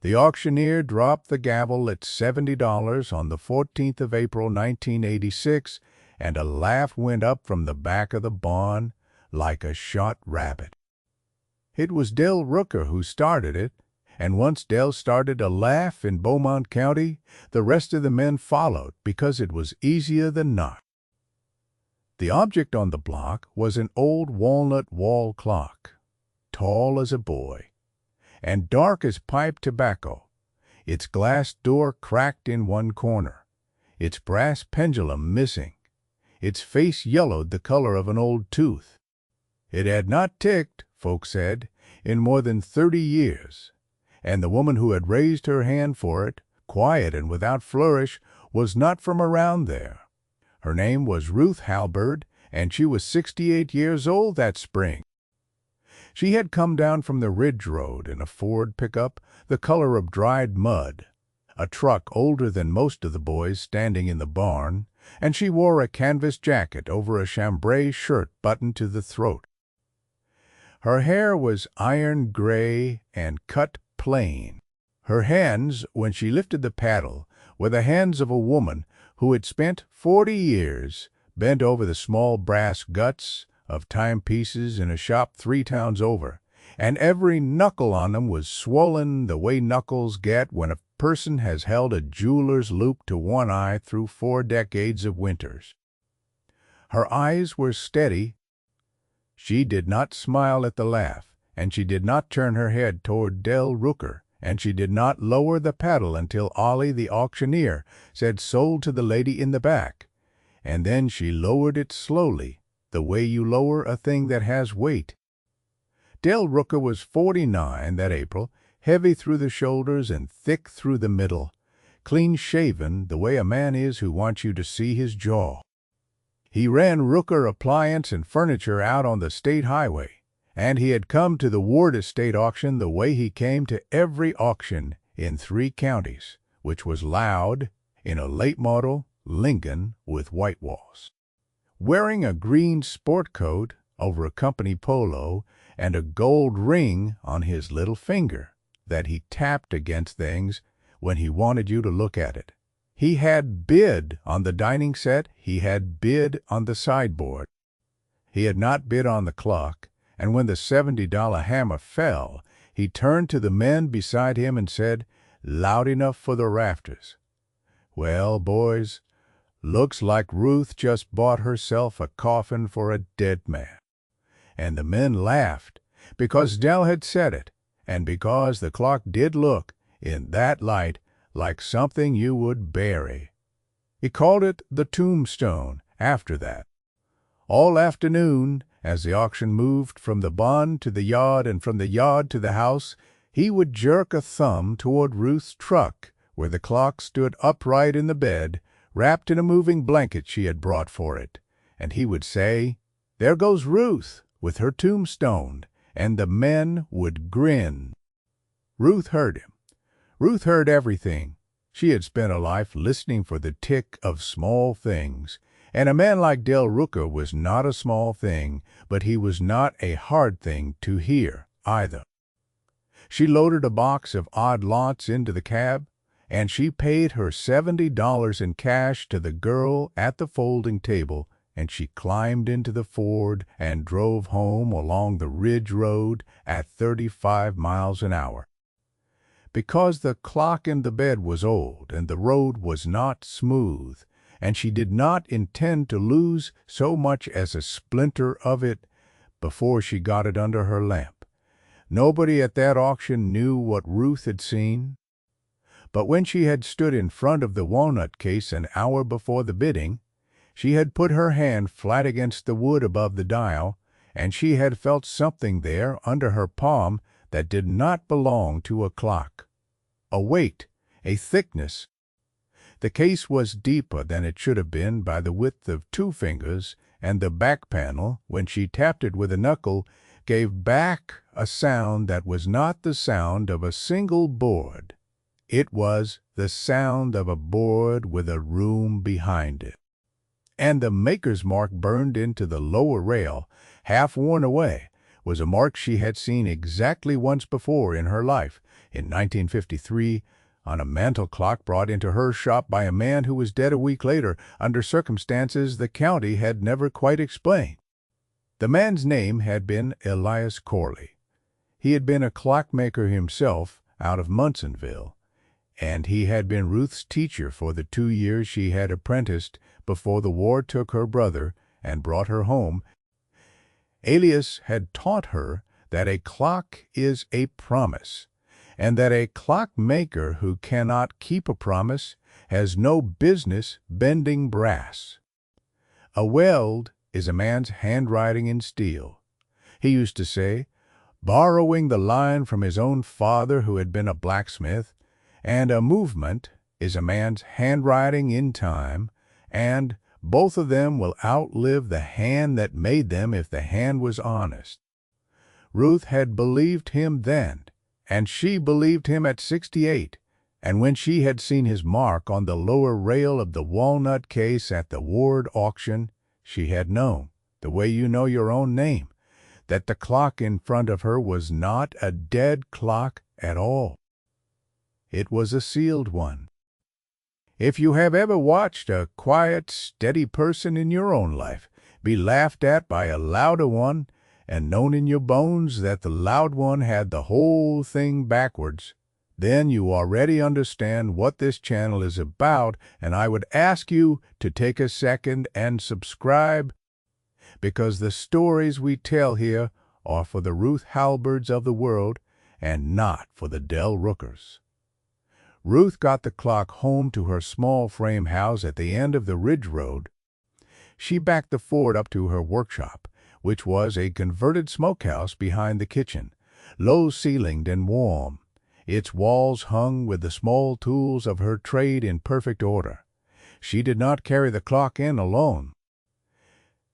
The auctioneer dropped the gavel at $70 on the 14th of April, 1986, and a laugh went up from the back of the barn like a shot rabbit. It was Del Rooker who started it, and once Del started a laugh in Beaumont County, the rest of the men followed because it was easier than not. The object on the block was an old walnut wall clock, tall as a boy, and dark as pipe tobacco, its glass door cracked in one corner, its brass pendulum missing, its face yellowed the color of an old tooth. It had not ticked, folks said, in more than 30 years, and the woman who had raised her hand for it, quiet and without flourish, was not from around there. Her name was Ruth Halberd, and she was 68 years old that spring. She had come down from the Ridge Road in a Ford pickup the color of dried mud, a truck older than most of the boys standing in the barn, and she wore a canvas jacket over a chambray shirt buttoned to the throat. Her hair was iron gray and cut plain. Her hands, when she lifted the paddle, were the hands of a woman who had spent 40 years bent over the small brass guts of timepieces in a shop 3 towns over, and every knuckle on them was swollen the way knuckles get when a person has held a jeweler's loop to one eye through 4 decades of winters. Her eyes were steady. She did not smile at the laugh, and she did not turn her head toward Del Rooker, and she did not lower the paddle until Ollie the auctioneer said sold to the lady in the back, and then she lowered it slowly, the way you lower a thing that has weight. Del Rooker was 49 that April, heavy through the shoulders and thick through the middle, clean-shaven the way a man is who wants you to see his jaw. He ran Rooker Appliance and Furniture out on the state highway, and he had come to the Ward Estate auction the way he came to every auction in 3 counties, which was loud, in a late model Lincoln with white walls. Wearing a green sport coat over a company polo and a gold ring on his little finger that he tapped against things when he wanted you to look at it. He had bid on the dining set, he had bid on the sideboard. He had not bid on the clock, and when the $70 hammer fell, he turned to the men beside him and said, loud enough for the rafters, "Well, boys, looks like Ruth just bought herself a coffin for a dead man." And the men laughed, because Del had said it, and because the clock did look, in that light, like something you would bury. He called it the tombstone after that. All afternoon, as the auction moved from the barn to the yard and from the yard to the house, he would jerk a thumb toward Ruth's truck, where the clock stood upright in the bed, wrapped in a moving blanket she had brought for it, and he would say, "There goes Ruth with her tombstone," and the men would grin. Ruth heard him. Ruth heard everything. She had spent a life listening for the tick of small things, and a man like Del Rooker was not a small thing, but he was not a hard thing to hear either. She loaded a box of odd lots into the cab, and she paid her $70 in cash to the girl at the folding table, and she climbed into the Ford and drove home along the Ridge Road at 35 miles an hour. Because the clock in the bed was old and the road was not smooth, and she did not intend to lose so much as a splinter of it before she got it under her lamp. Nobody at that auction knew what Ruth had seen. But when she had stood in front of the walnut case an hour before the bidding, she had put her hand flat against the wood above the dial, and she had felt something there under her palm that did not belong to a clock. A weight, a thickness. The case was deeper than it should have been by the width of 2 fingers, and the back panel, when she tapped it with a knuckle, gave back a sound that was not the sound of a single board. It was the sound of a board with a room behind it. And the maker's mark burned into the lower rail, half worn away, was a mark she had seen exactly once before in her life. In 1953, on a mantel clock brought into her shop by a man who was dead a week later under circumstances the county had never quite explained. The man's name had been Elias Corley. He had been a clockmaker himself out of Munsonville, and he had been Ruth's teacher for the 2 years she had apprenticed before the war took her brother and brought her home. Elias had taught her that a clock is a promise, and that a clockmaker who cannot keep a promise has no business bending brass. A weld is a man's handwriting in steel. He used to say, borrowing the line from his own father who had been a blacksmith, and a movement is a man's handwriting in time, and both of them will outlive the hand that made them if the hand was honest. Ruth had believed him then, and she believed him at 68, and when she had seen his mark on the lower rail of the walnut case at the Ward auction, she had known, the way you know your own name, that the clock in front of her was not a dead clock at all. It was a sealed one. If you have ever watched a quiet, steady person in your own life be laughed at by a louder one, and known in your bones that the loud one had the whole thing backwards, then you already understand what this channel is about, and I would ask you to take a second and subscribe, because the stories we tell here are for the Ruth Halberds of the world and not for the Del Rookers. Ruth got the clock home to her small frame house at the end of the Ridge Road. She backed the Ford up to her workshop, which was a converted smokehouse behind the kitchen, low-ceilinged and warm, its walls hung with the small tools of her trade in perfect order. She did not carry the clock in alone.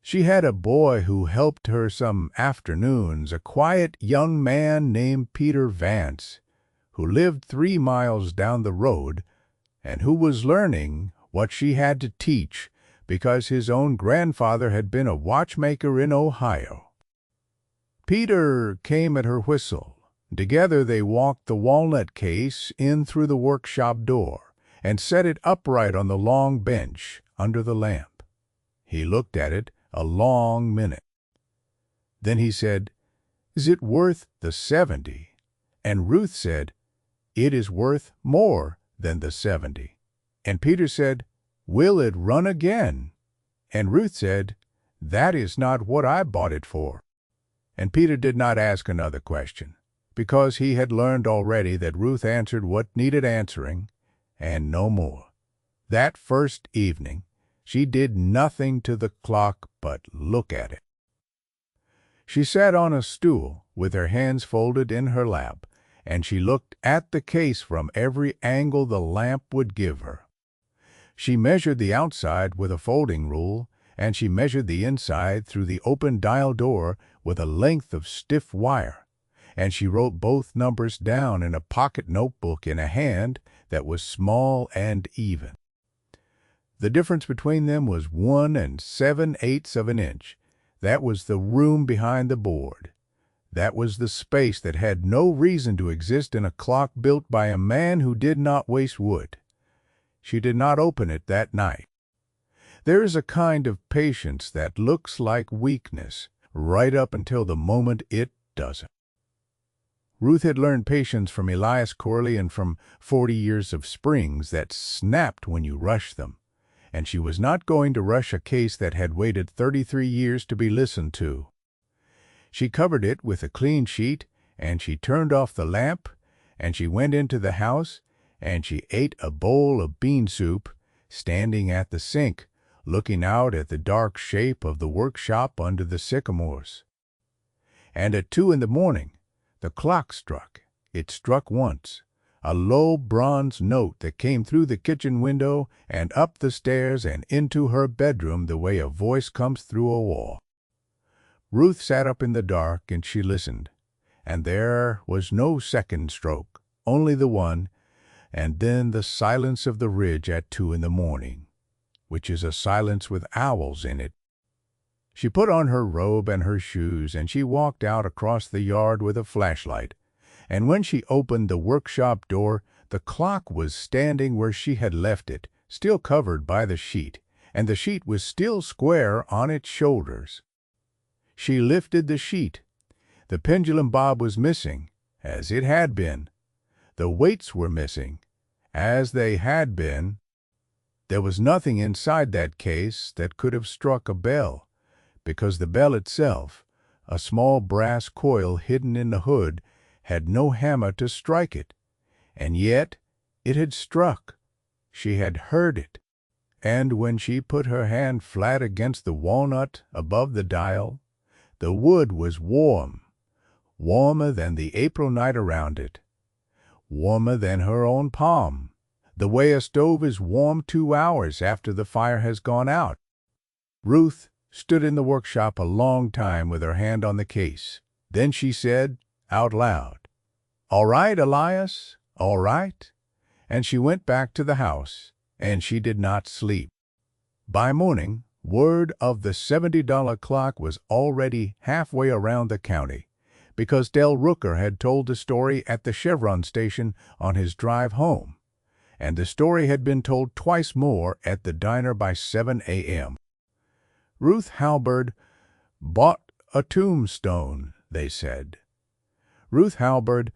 She had a boy who helped her some afternoons, a quiet young man named Peter Vance, who lived 3 miles down the road and who was learning what she had to teach because his own grandfather had been a watchmaker in Ohio. Peter came at her whistle. Together they walked the walnut case in through the workshop door and set it upright on the long bench under the lamp. He looked at it a long minute. Then he said, "Is it worth the 70?" And Ruth said, "It is worth more than the 70. And Peter said, "Will it run again?" And Ruth said, "That is not what I bought it for." And Peter did not ask another question, because he had learned already that Ruth answered what needed answering, and no more. That first evening, she did nothing to the clock but look at it. She sat on a stool with her hands folded in her lap, and she looked at the case from every angle the lamp would give her. She measured the outside with a folding rule, and she measured the inside through the open dial door with a length of stiff wire, and she wrote both numbers down in a pocket notebook in a hand that was small and even. The difference between them was 1 7/8 of an inch. That was the room behind the board. That was the space that had no reason to exist in a clock built by a man who did not waste wood. She did not open it that night. There is a kind of patience that looks like weakness right up until the moment it doesn't. Ruth had learned patience from Elias Corley and from 40 years of springs that snapped when you rushed them, and she was not going to rush a case that had waited 33 years to be listened to. She covered it with a clean sheet, and she turned off the lamp, and she went into the house, and she ate a bowl of bean soup, standing at the sink, looking out at the dark shape of the workshop under the sycamores. And at 2 in the morning, the clock struck. It struck once, a low bronze note that came through the kitchen window and up the stairs and into her bedroom the way a voice comes through a wall. Ruth sat up in the dark and she listened, and there was no second stroke, only the one, and then the silence of the ridge at 2 in the morning, which is a silence with owls in it. She put on her robe and her shoes, and she walked out across the yard with a flashlight, and when she opened the workshop door, the clock was standing where she had left it, still covered by the sheet, and the sheet was still square on its shoulders. She lifted the sheet. The pendulum bob was missing, as it had been. The weights were missing, as they had been. There was nothing inside that case that could have struck a bell, because the bell itself, a small brass coil hidden in the hood, had no hammer to strike it. And yet it had struck. She had heard it. And when she put her hand flat against the walnut above the dial, the wood was warm, warmer than the April night around it, warmer than her own palm, the way a stove is warm 2 hours after the fire has gone out. Ruth stood in the workshop a long time with her hand on the case. Then she said, out loud, "All right, Elias, all right." And she went back to the house, and she did not sleep. By morning, word of the $70 clock was already halfway around the county, because Del Rooker had told the story at the Chevron station on his drive home, and the story had been told twice more at the diner by 7 a.m. Ruth Halberd bought a tombstone, they said. Ruth Halberd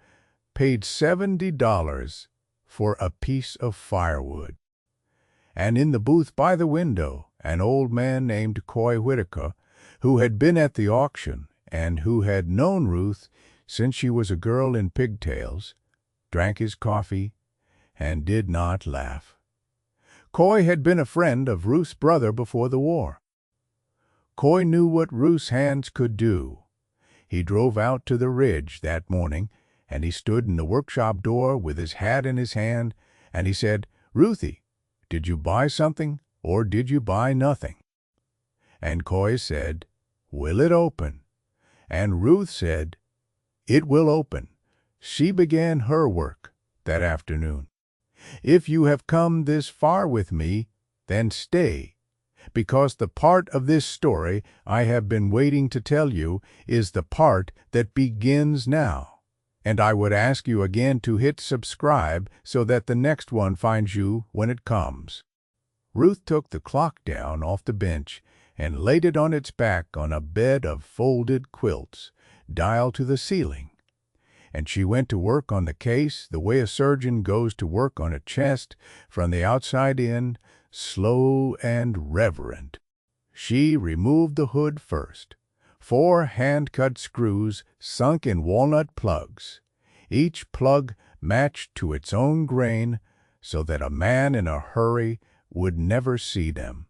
paid $70 for a piece of firewood. And in the booth by the window, an old man named Coy Whitaker, who had been at the auction and who had known Ruth since she was a girl in pigtails, drank his coffee and did not laugh. Coy had been a friend of Ruth's brother before the war. Coy knew what Ruth's hands could do. He drove out to the ridge that morning, and he stood in the workshop door with his hat in his hand, and he said, "Ruthie, did you buy something, or did you buy nothing?" And Coy said, "Will it open?" And Ruth said, "It will open." She began her work that afternoon. If you have come this far with me, then stay, because the part of this story I have been waiting to tell you is the part that begins now. And I would ask you again to hit subscribe so that the next one finds you when it comes. Ruth took the clock down off the bench and laid it on its back on a bed of folded quilts, dial to the ceiling. And she went to work on the case the way a surgeon goes to work on a chest from the outside in, slow and reverent. She removed the hood first. 4 hand-cut screws sunk in walnut plugs, each plug matched to its own grain so that a man in a hurry would never see them.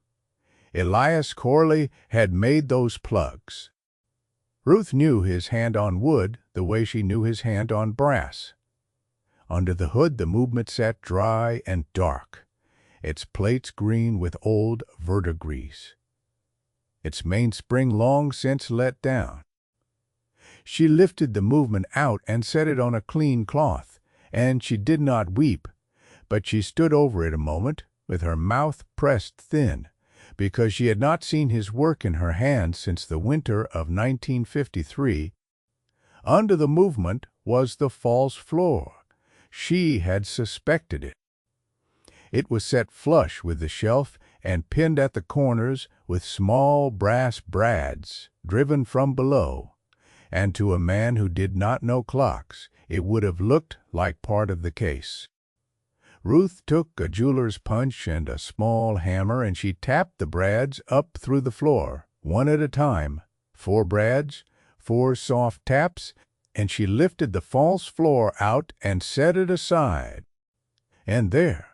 Elias Corley had made those plugs. Ruth knew his hand on wood the way she knew his hand on brass. Under the hood the movement sat dry and dark, its plates green with old verdigris, its mainspring long since let down. She lifted the movement out and set it on a clean cloth, and she did not weep, but she stood over it a moment with her mouth pressed thin, because she had not seen his work in her hands since the winter of 1953. Under the movement was the false floor. She had suspected it. It was set flush with the shelf and pinned at the corners with small brass brads driven from below, and to a man who did not know clocks, it would have looked like part of the case. Ruth took a jeweler's punch and a small hammer, and she tapped the brads up through the floor, one at a time. 4 brads, 4 soft taps, and she lifted the false floor out and set it aside. And there,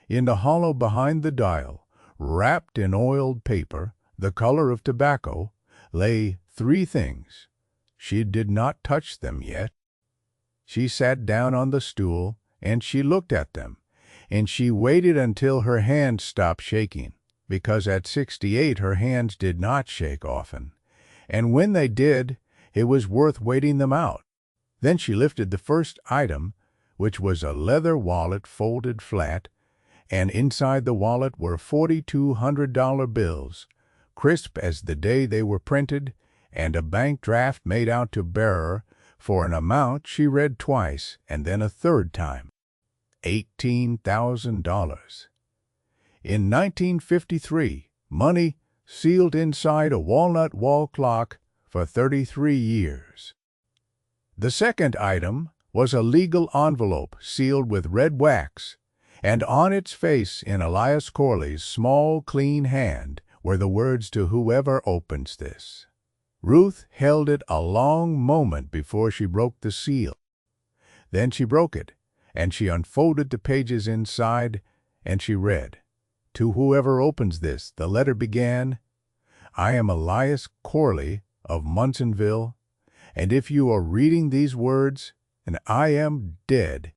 in the hollow behind the dial, wrapped in oiled paper, the color of tobacco, lay 3 things. She did not touch them yet. She sat down on the stool, and she looked at them, and she waited until her hands stopped shaking, because at 68 her hands did not shake often, and when they did, it was worth waiting them out. Then she lifted the first item, which was a leather wallet folded flat, and inside the wallet were $4,200 bills, crisp as the day they were printed, and a bank draft made out to bearer for an amount she read twice and then a third time. $18,000. In 1953, money sealed inside a walnut wall clock for 33 years. The second item was a legal envelope sealed with red wax, and on its face in Elias Corley's small, clean hand were the words to whoever opens this. Ruth held it a long moment before she broke the seal. Then she broke it, and she unfolded the pages inside, and she read, "To whoever opens this," the letter began, "I am Elias Corley of Munsonville, and if you are reading these words, and I am dead,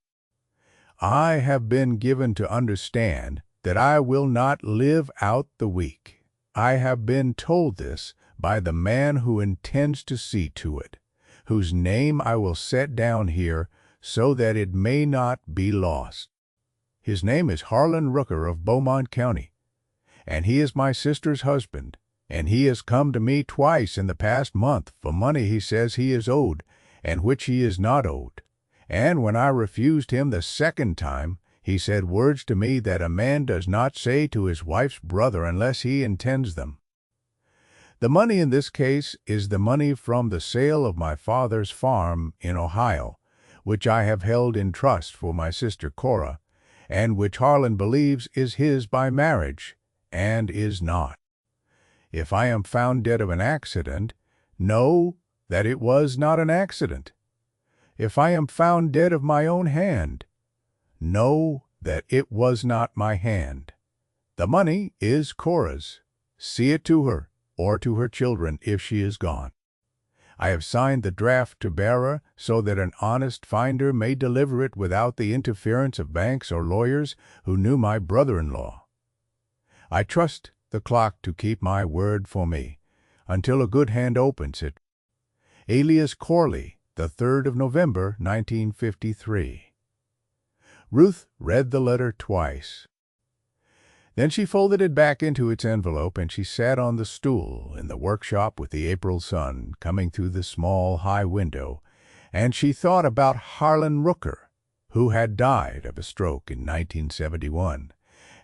I have been given to understand that I will not live out the week. I have been told this by the man who intends to see to it, whose name I will set down here so that it may not be lost. His name is Harlan Rooker of Beaumont County, and he is my sister's husband, and he has come to me twice in the past month for money he says he is owed, and which he is not owed. And when I refused him the second time, he said words to me that a man does not say to his wife's brother unless he intends them. The money in this case is the money from the sale of my father's farm in Ohio, which I have held in trust for my sister Cora, and which Harlan believes is his by marriage, and is not. If I am found dead of an accident, know that it was not an accident. If I am found dead of my own hand, know that it was not my hand. The money is Cora's. See it to her, or to her children if she is gone. I have signed the draft to bearer so that an honest finder may deliver it without the interference of banks or lawyers who knew my brother-in-law. I trust the clock to keep my word for me until a good hand opens it. Elias Corley, the 3rd of November, 1953. Ruth read the letter twice. Then she folded it back into its envelope, and she sat on the stool in the workshop with the April sun coming through the small, high window, and she thought about Harlan Rooker, who had died of a stroke in 1971,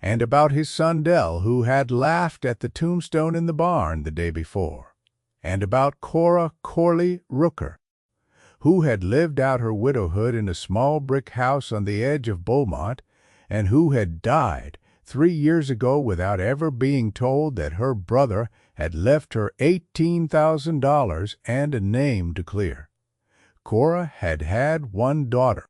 and about his son Dell, who had laughed at the tombstone in the barn the day before, and about Cora Corley Rooker, who had lived out her widowhood in a small brick house on the edge of Beaumont, and who had died 3 years ago without ever being told that her brother had left her $18,000 and a name to clear. Cora had had one daughter.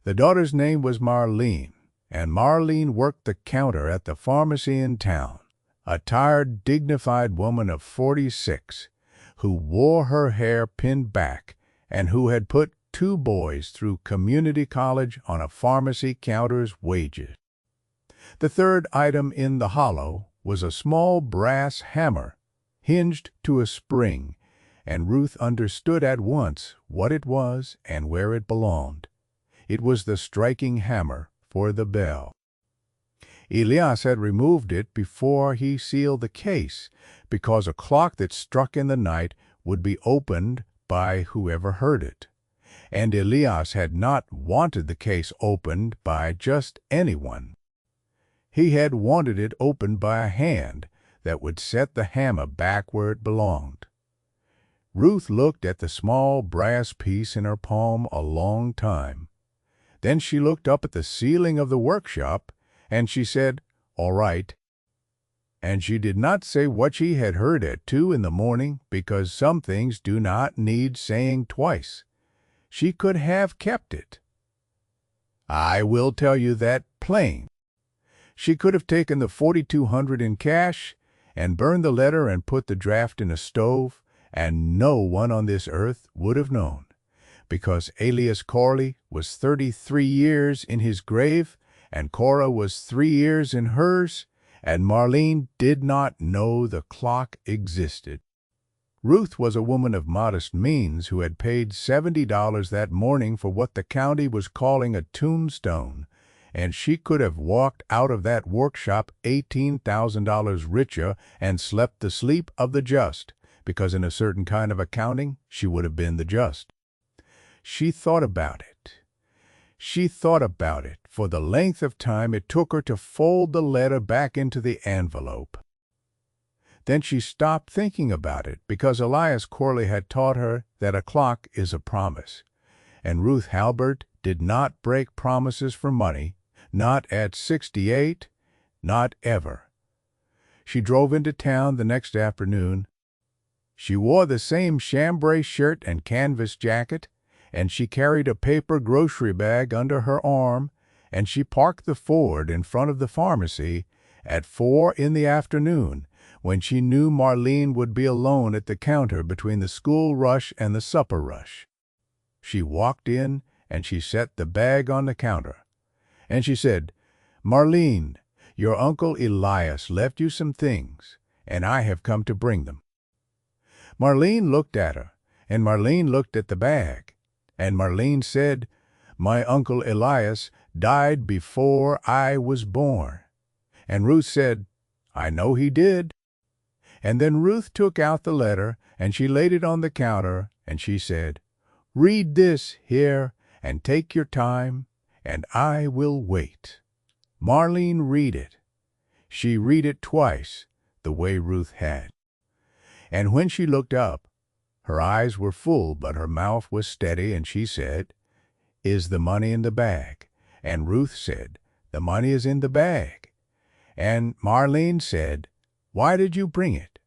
The daughter's name was Marlene, and Marlene worked the counter at the pharmacy in town, a tired, dignified woman of 46, who wore her hair pinned back, and who had put 2 boys through community college on a pharmacy counter's wages. The third item in the hollow was a small brass hammer, hinged to a spring, and Ruth understood at once what it was and where it belonged. It was the striking hammer for the bell. Elias had removed it before he sealed the case, because a clock that struck in the night would be opened by whoever heard it, and Elias had not wanted the case opened by just anyone. He had wanted it opened by a hand that would set the hammer back where it belonged. Ruth looked at the small brass piece in her palm a long time. Then she looked up at the ceiling of the workshop, and she said, "All right." And she did not say what she had heard at 2 in the morning, because some things do not need saying twice. She could have kept it. I will tell you that plain. She could have taken the $4,200 in cash and burned the letter and put the draft in a stove, and no one on this earth would have known, because Elias Corley was 33 years in his grave, and Cora was 3 years in hers, and Marlene did not know the clock existed. Ruth was a woman of modest means who had paid $70 that morning for what the county was calling a tombstone, and she could have walked out of that workshop $18,000 richer and slept the sleep of the just, because in a certain kind of accounting she would have been the just. She thought about it. She thought about it for the length of time it took her to fold the letter back into the envelope. Then she stopped thinking about it because Elias Corley had taught her that a clock is a promise, and Ruth Halbert did not break promises for money, not at 68, not ever. She drove into town the next afternoon. She wore the same chambray shirt and canvas jacket, and she carried a paper grocery bag under her arm, and she parked the Ford in front of the pharmacy at 4 in the afternoon, when she knew Marlene would be alone at the counter between the school rush and the supper rush. She walked in, and she set the bag on the counter. And she said, "Marlene, your Uncle Elias left you some things, and I have come to bring them." Marlene looked at her, and Marlene looked at the bag, and Marlene said, "My Uncle Elias died before I was born." And Ruth said, "I know he did." And then Ruth took out the letter, and she laid it on the counter, and she said, "Read this here, and take your time, and I will wait." Marlene read it. She read it twice, the way Ruth had. And when she looked up, her eyes were full, but her mouth was steady, and she said, "Is the money in the bag?" And Ruth said, "The money is in the bag." And Marlene said, "Why did you bring it?"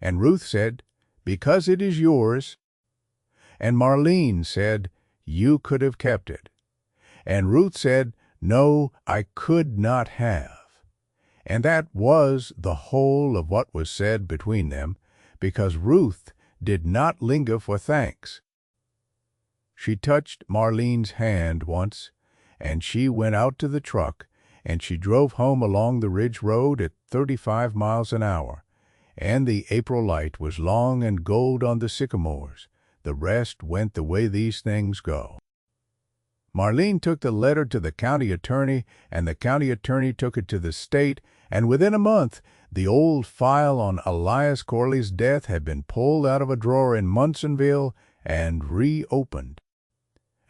And Ruth said, "Because it is yours." And Marlene said, "You could have kept it." And Ruth said, "No, I could not have." And that was the whole of what was said between them, because Ruth did not linger for thanks. She touched Marlene's hand once, and she went out to the truck, and she drove home along the Ridge Road at 35 miles an hour, and the April light was long and gold on the sycamores. The rest went the way these things go. Marlene took the letter to the county attorney, and the county attorney took it to the state, and within a month the old file on Elias Corley's death had been pulled out of a drawer in Munsonville and reopened.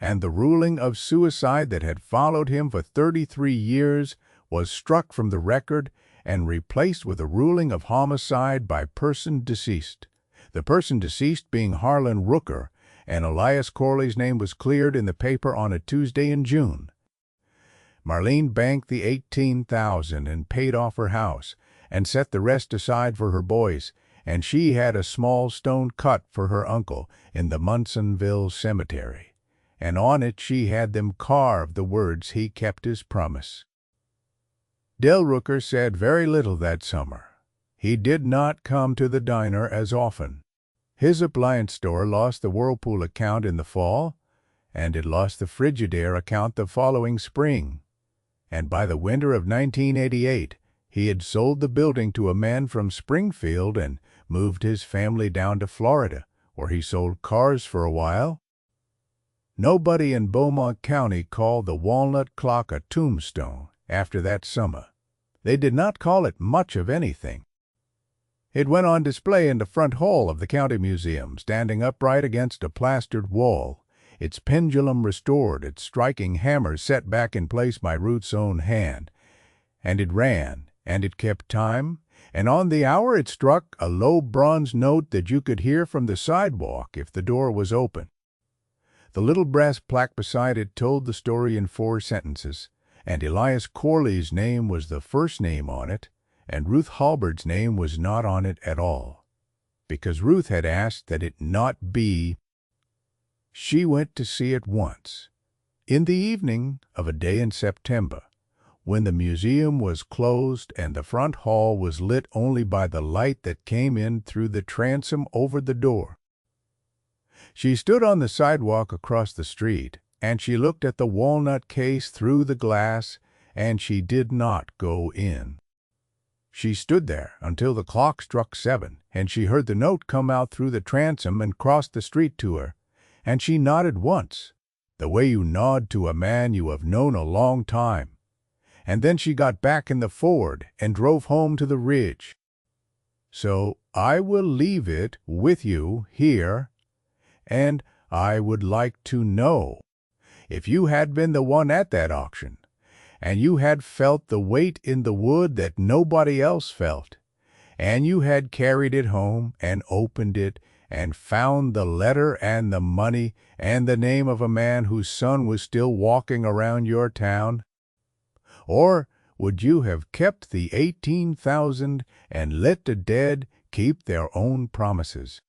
And the ruling of suicide that had followed him for 33 years was struck from the record and replaced with a ruling of homicide by person deceased, the person deceased being Harlan Rooker, and Elias Corley's name was cleared in the paper on a Tuesday in June. Marlene banked the $18,000 and paid off her house, and set the rest aside for her boys, and she had a small stone cut for her uncle in the Munsonville cemetery, and on it she had them carve the words, "He kept his promise." Del Rooker said very little that summer. He did not come to the diner as often. His appliance store lost the Whirlpool account in the fall, and it lost the Frigidaire account the following spring. And by the winter of 1988, he had sold the building to a man from Springfield and moved his family down to Florida, where he sold cars for a while. Nobody in Beaumont County called the walnut clock a tombstone after that summer. They did not call it much of anything. It went on display in the front hall of the county museum, standing upright against a plastered wall, its pendulum restored, its striking hammer set back in place by Ruth's own hand. And it ran, and it kept time, and on the hour it struck a low bronze note that you could hear from the sidewalk if the door was open. The little brass plaque beside it told the story in 4 sentences, and Elias Corley's name was the first name on it, and Ruth Halbert's name was not on it at all, because Ruth had asked that it not be. She went to see it once, in the evening of a day in September, when the museum was closed and the front hall was lit only by the light that came in through the transom over the door. She stood on the sidewalk across the street, and she looked at the walnut case through the glass, and she did not go in. She stood there until the clock struck 7, and she heard the note come out through the transom and cross the street to her, and she nodded once, the way you nod to a man you have known a long time, and then she got back in the Ford and drove home to the Ridge. So I will leave it with you here, and I would like to know, if you had been the one at that auction, and you had felt the weight in the wood that nobody else felt, and you had carried it home and opened it and found the letter and the money and the name of a man whose son was still walking around your town? Or would you have kept the 18,000 and let the dead keep their own promises?